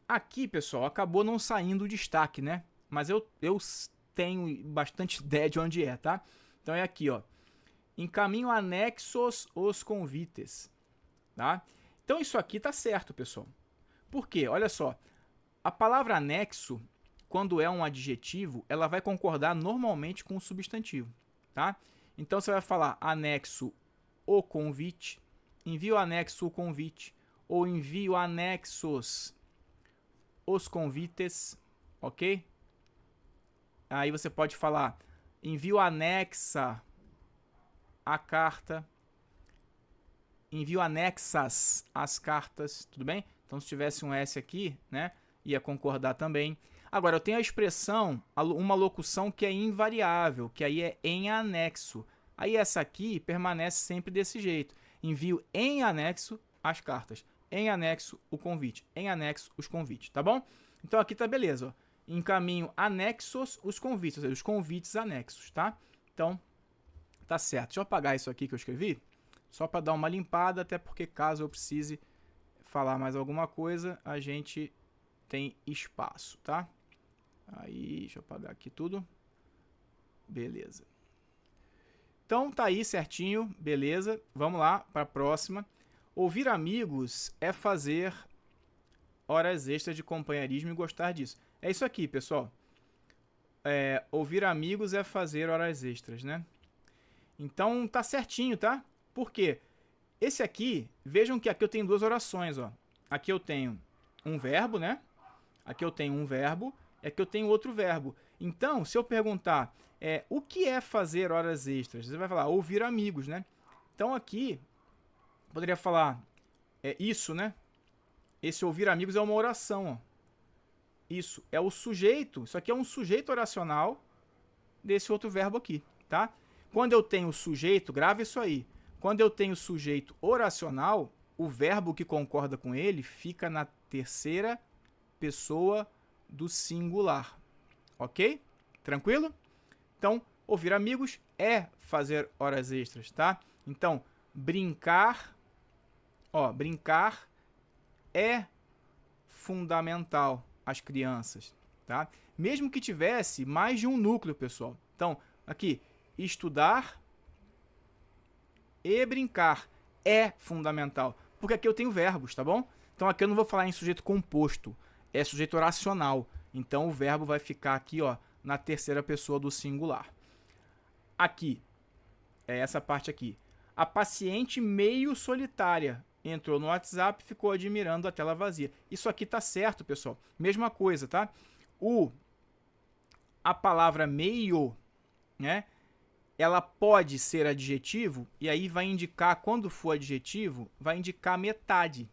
Aqui, pessoal, acabou não saindo o destaque, né? Mas eu tenho bastante ideia de onde é, tá? Então é aqui, ó. Encaminho anexos os convites, tá? Então isso aqui tá certo, pessoal. Por quê? Olha só. A palavra anexo, quando é um adjetivo, ela vai concordar normalmente com o substantivo, tá? Então você vai falar anexo o convite, envio anexo o convite, ou envio anexos os convites, ok? Aí você pode falar envio anexa a carta, envio anexas as cartas, tudo bem? Então se tivesse um S aqui, né, ia concordar também. Agora eu tenho a expressão, uma locução que é invariável, que aí é em anexo. Aí essa aqui permanece sempre desse jeito. Envio em anexo as cartas, em anexo o convite, em anexo os convites, tá bom? Então aqui tá beleza, ó. Encaminho anexos os convites, ou seja, os convites anexos, tá? Então, tá certo. Deixa eu apagar isso aqui que eu escrevi, só para dar uma limpada, até porque caso eu precise falar mais alguma coisa, a gente tem espaço, tá? Aí, deixa eu apagar aqui tudo. Beleza. Então, tá aí certinho, beleza. Vamos lá para a próxima. Ouvir amigos é fazer horas extras de companheirismo e gostar disso. É isso aqui, pessoal. Ouvir amigos é fazer horas extras, né? Então, tá certinho, tá? Por quê? Esse aqui, vejam que aqui eu tenho duas orações, ó. Aqui eu tenho um verbo, né? Aqui eu tenho um verbo e aqui eu tenho outro verbo. Então, se eu perguntar o que é fazer horas extras? Você vai falar ouvir amigos, né? Então, aqui, poderia falar isso, né? Esse ouvir amigos é uma oração, ó. Isso é o sujeito, isso aqui é um sujeito oracional desse outro verbo aqui, tá? Quando eu tenho sujeito, grava isso aí. Quando eu tenho sujeito oracional, o verbo que concorda com ele fica na terceira pessoa do singular, ok? Tranquilo? Então, ouvir amigos é fazer horas extras, tá? Então, brincar é fundamental às crianças, tá? Mesmo que tivesse mais de um núcleo, pessoal. Então, aqui, estudar e brincar é fundamental, porque aqui eu tenho verbos, tá bom? Então aqui eu não vou falar em sujeito composto, é sujeito oracional. Então o verbo vai ficar aqui, ó, na terceira pessoa do singular. Aqui, é essa parte aqui. A paciente meio solitária entrou no WhatsApp e ficou admirando a tela vazia. Isso aqui tá certo, pessoal. Mesma coisa, tá? A palavra meio, né? Ela pode ser adjetivo, e aí vai indicar, quando for adjetivo, vai indicar metade.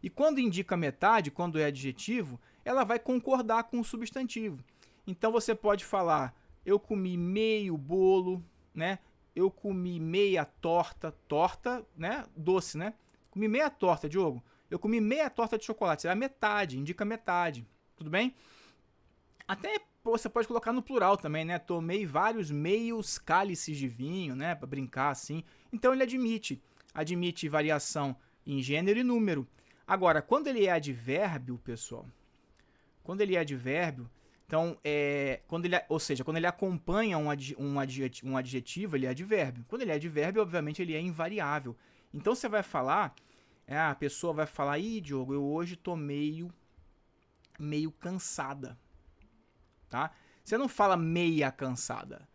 E quando indica metade, quando é adjetivo, ela vai concordar com o substantivo. Então você pode falar, eu comi meio bolo, né? Eu comi meia torta, né? Doce, né? Comi meia torta, Diogo. Eu comi meia torta de chocolate, será metade, indica metade. Tudo bem? Até você pode colocar no plural também, né? Tomei vários meios cálices de vinho, né? Para brincar assim. Então ele admite variação em gênero e número. Agora, quando ele é advérbio, pessoal, quando ele é advérbio, então, quando ele acompanha um adjetivo, ele é advérbio. Quando ele é advérbio, obviamente, ele é invariável. Então, você vai falar, a pessoa vai falar, Diogo, eu hoje tô meio cansada. Tá? Você não fala meia cansada.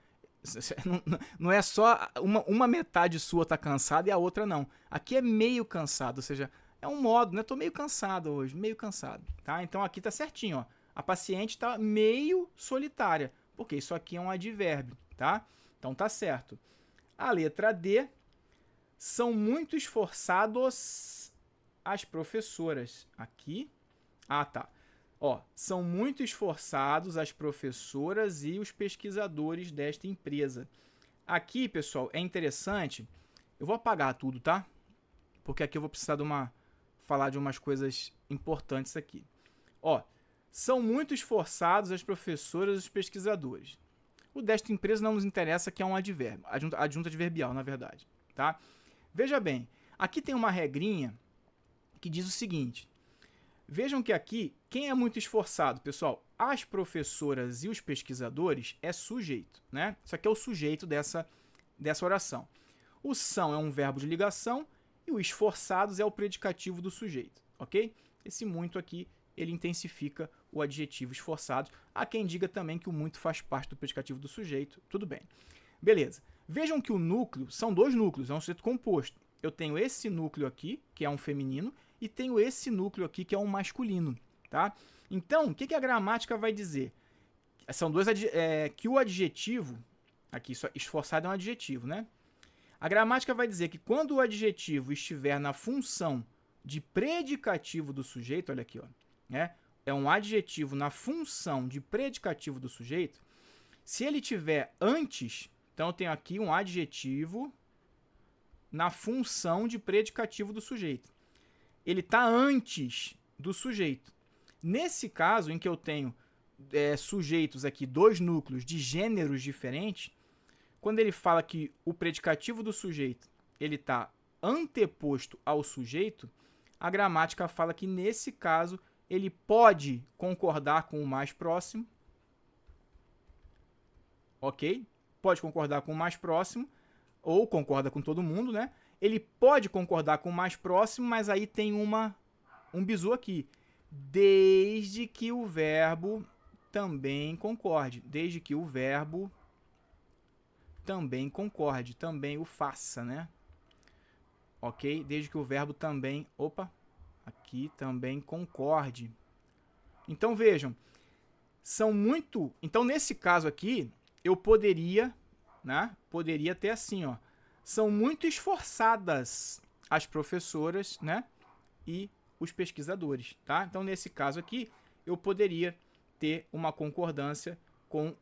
Não é só uma metade sua tá cansada e a outra não. Aqui é meio cansado, ou seja, é um modo, né? Tô meio cansado hoje, meio cansado. Tá? Então aqui tá certinho, ó. A paciente tá meio solitária, porque isso aqui é um advérbio, tá? Então tá certo. A letra D, são muito esforçados as professoras. Aqui, tá. Ó, são muito esforçados as professoras e os pesquisadores desta empresa. Aqui, pessoal, é interessante. Eu vou apagar tudo, tá? Porque aqui eu vou precisar falar de umas coisas importantes aqui. Ó, são muito esforçados as professoras e os pesquisadores. O desta empresa não nos interessa, que é um advérbio, adjunto adverbial, na verdade, tá? Veja bem, aqui tem uma regrinha que diz o seguinte. Vejam que aqui, quem é muito esforçado, pessoal? As professoras e os pesquisadores é sujeito, né? Isso aqui é o sujeito dessa oração. O são é um verbo de ligação e o esforçados é o predicativo do sujeito, ok? Esse muito aqui, ele intensifica o adjetivo esforçados. Há quem diga também que o muito faz parte do predicativo do sujeito. Tudo bem. Beleza. Vejam que o núcleo, são dois núcleos, é um sujeito composto. Eu tenho esse núcleo aqui, que é um feminino, e tenho esse núcleo aqui, que é um masculino, tá? Então, o que a gramática vai dizer? São dois que o adjetivo, aqui esforçado é um adjetivo, né? A gramática vai dizer que quando o adjetivo estiver na função de predicativo do sujeito, olha aqui, ó, né? É um adjetivo na função de predicativo do sujeito. Se ele tiver antes, então eu tenho aqui um adjetivo na função de predicativo do sujeito. Ele está antes do sujeito. Nesse caso, em que eu tenho sujeitos aqui, dois núcleos de gêneros diferentes, quando ele fala que o predicativo do sujeito ele está anteposto ao sujeito, a gramática fala que, nesse caso, ele pode concordar com o mais próximo, ok? Pode concordar com o mais próximo, ou concorda com todo mundo, né? Ele pode concordar com o mais próximo, mas aí tem um bizu aqui. Desde que o verbo também concorde. Desde que o verbo também concorde. Também o faça, né? Ok? Desde que o verbo também... Opa! Aqui também concorde. Então, vejam. São muito... Então, nesse caso aqui, eu poderia, né? Poderia ter assim, ó. São muito esforçadas as professoras, né? E os pesquisadores, tá? Então, nesse caso aqui, eu poderia ter uma concordância com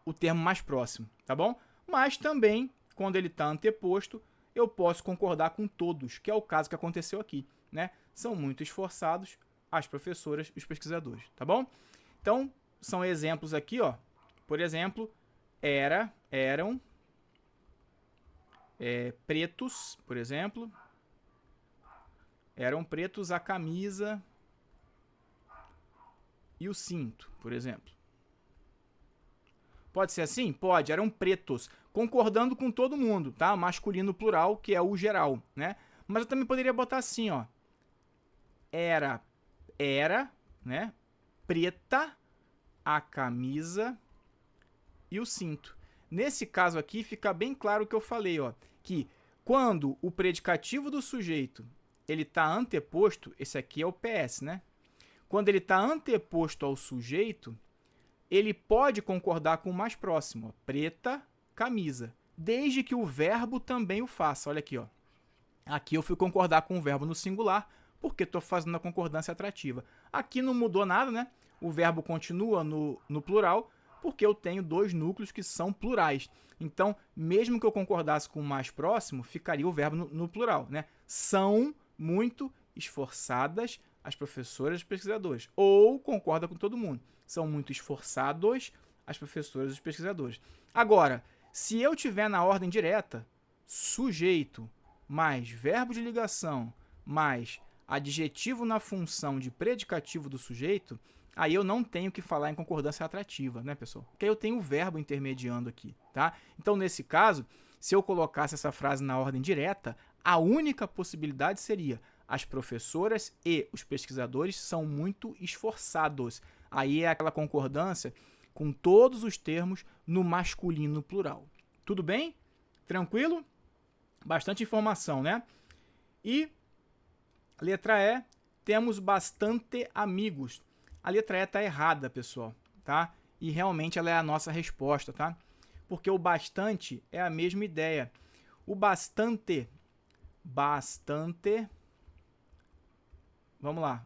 o termo mais próximo, tá bom? Mas também, quando ele está anteposto, eu posso concordar com todos, que é o caso que aconteceu aqui, né? São muito esforçados as professoras e os pesquisadores, tá bom? Então, são exemplos aqui, ó. Por exemplo, eram pretos, por exemplo. Eram pretos a camisa e o cinto, por exemplo. Pode ser assim? Pode, eram pretos, concordando com todo mundo, tá? Masculino plural, que é o geral, né? Mas eu também poderia botar assim, ó. Era, né? Preta a camisa e o cinto. Nesse caso aqui, fica bem claro o que eu falei, ó. Que quando o predicativo do sujeito ele está anteposto, esse aqui é o PS, né? Quando ele está anteposto ao sujeito, ele pode concordar com o mais próximo, ó, preta, camisa, desde que o verbo também o faça. Olha aqui, ó. Aqui eu fui concordar com o verbo no singular, porque estou fazendo a concordância atrativa. Aqui não mudou nada, né? O verbo continua no plural, porque eu tenho dois núcleos que são plurais. Então, mesmo que eu concordasse com o mais próximo, ficaria o verbo no plural, né? São muito esforçadas as professoras e os pesquisadores. Ou concorda com todo mundo. São muito esforçados as professoras e os pesquisadores. Agora, se eu tiver na ordem direta, sujeito mais verbo de ligação mais adjetivo na função de predicativo do sujeito, aí eu não tenho que falar em concordância atrativa, né, pessoal? Porque aí eu tenho o verbo intermediando aqui, tá? Então, nesse caso, se eu colocasse essa frase na ordem direta, a única possibilidade seria as professoras e os pesquisadores são muito esforçados. Aí é aquela concordância com todos os termos no masculino plural. Tudo bem? Tranquilo? Bastante informação, né? E letra E, temos bastante amigos. A letra E está errada, pessoal, tá? E realmente ela é a nossa resposta, tá? Porque o bastante é a mesma ideia. O bastante, vamos lá.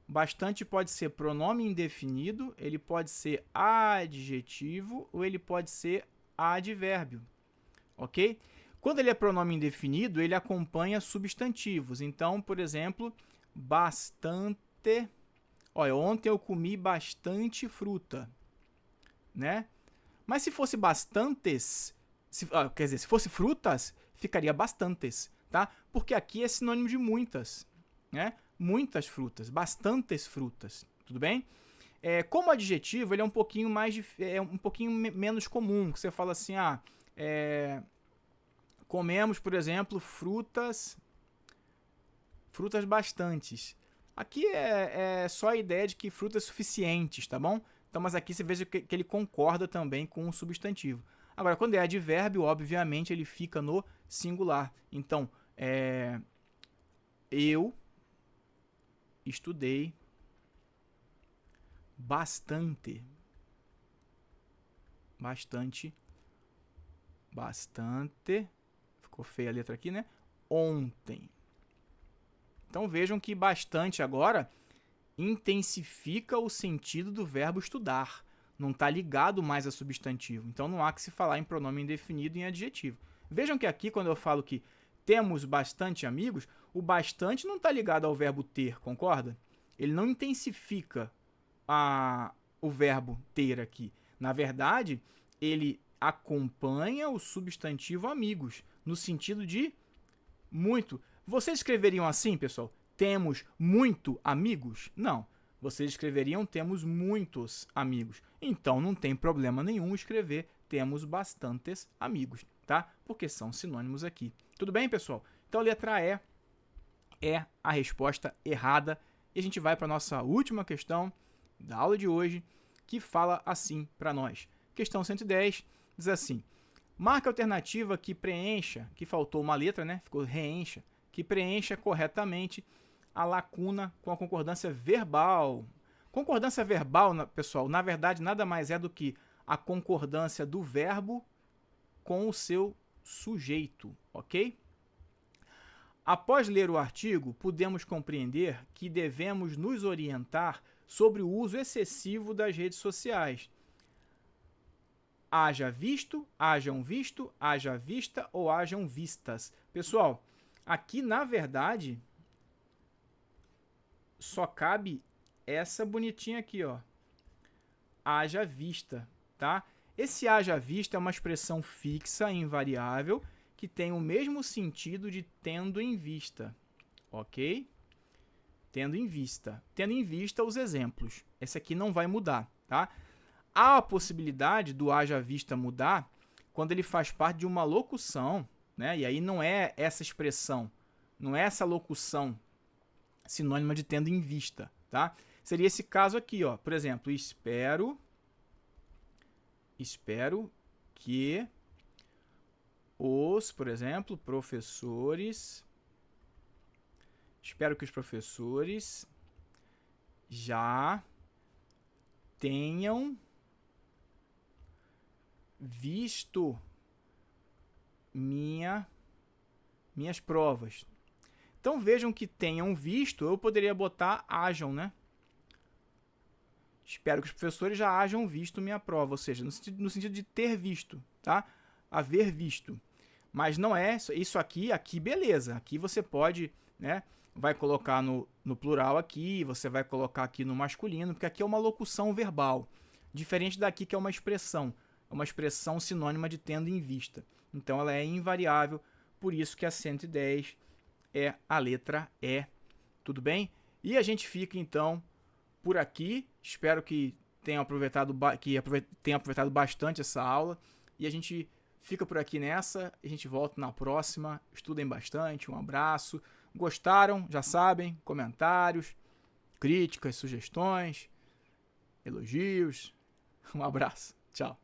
Bastante pode ser pronome indefinido, ele pode ser adjetivo ou ele pode ser advérbio, ok? Quando ele é pronome indefinido, ele acompanha substantivos. Então, por exemplo, bastante. Olha, ontem eu comi bastante fruta, né? Mas se fosse bastantes, quer dizer, se fosse frutas, ficaria bastantes, tá? Porque aqui é sinônimo de muitas, né? Muitas frutas, bastantes frutas, tudo bem? Como adjetivo, ele é um pouquinho menos comum. Você fala assim, comemos, por exemplo, frutas bastantes. Aqui é só a ideia de que frutas suficientes, tá bom? Então, mas aqui você veja que ele concorda também com o substantivo. Agora, quando é advérbio, obviamente, ele fica no singular. Então, eu estudei bastante. Ficou feia a letra aqui, né? Ontem. Então vejam que bastante agora intensifica o sentido do verbo estudar. Não está ligado mais a substantivo. Então não há que se falar em pronome indefinido e em adjetivo. Vejam que aqui, quando eu falo que temos bastante amigos, o bastante não está ligado ao verbo ter, concorda? Ele não intensifica o verbo ter aqui. Na verdade, ele acompanha o substantivo amigos, no sentido de muito. Vocês escreveriam assim, pessoal? Temos muito amigos? Não. Vocês escreveriam temos muitos amigos. Então não tem problema nenhum escrever temos bastantes amigos, tá? Porque são sinônimos aqui. Tudo bem, pessoal? Então a letra E é a resposta errada. E a gente vai para a nossa última questão da aula de hoje, que fala assim para nós. Questão 110 diz assim: marca a alternativa que preencha, que faltou uma letra, né? Ficou reencha, que preencha corretamente a lacuna com a concordância verbal. Concordância verbal, pessoal, na verdade nada mais é do que a concordância do verbo com o seu sujeito, ok? Após ler o artigo, podemos compreender que devemos nos orientar sobre o uso excessivo das redes sociais. haja visto, hajam visto, haja vista ou hajam vistas. Pessoal, aqui na verdade só cabe essa bonitinha aqui, ó. Haja vista, tá? Esse haja vista é uma expressão fixa, invariável, que tem o mesmo sentido de tendo em vista, ok? Tendo em vista. Tendo em vista os exemplos. Esse aqui não vai mudar, tá? Há a possibilidade do haja vista mudar quando ele faz parte de uma locução, né? E aí não é essa expressão, não é essa locução sinônima de tendo em vista, tá? Seria esse caso aqui, ó. Por exemplo, espero que os, por exemplo, professores... Espero que os professores já tenham visto minhas provas. Então vejam que tenham visto, eu poderia botar hajam, né? Espero que os professores já hajam visto minha prova, ou seja, no sentido de ter visto, tá? Haver visto. Mas não é isso aqui beleza. Aqui você pode, né? Vai colocar no plural aqui, você vai colocar aqui no masculino, porque aqui é uma locução verbal. Diferente daqui que é uma expressão sinônima de tendo em vista. Então ela é invariável, por isso que a 110 é a letra E. Tudo bem? E a gente fica então por aqui. Espero que tenham aproveitado bastante essa aula. E a gente fica por aqui nessa. A gente volta na próxima. Estudem bastante. Um abraço. Gostaram? Já sabem. Comentários, críticas, sugestões, elogios. Um abraço. Tchau.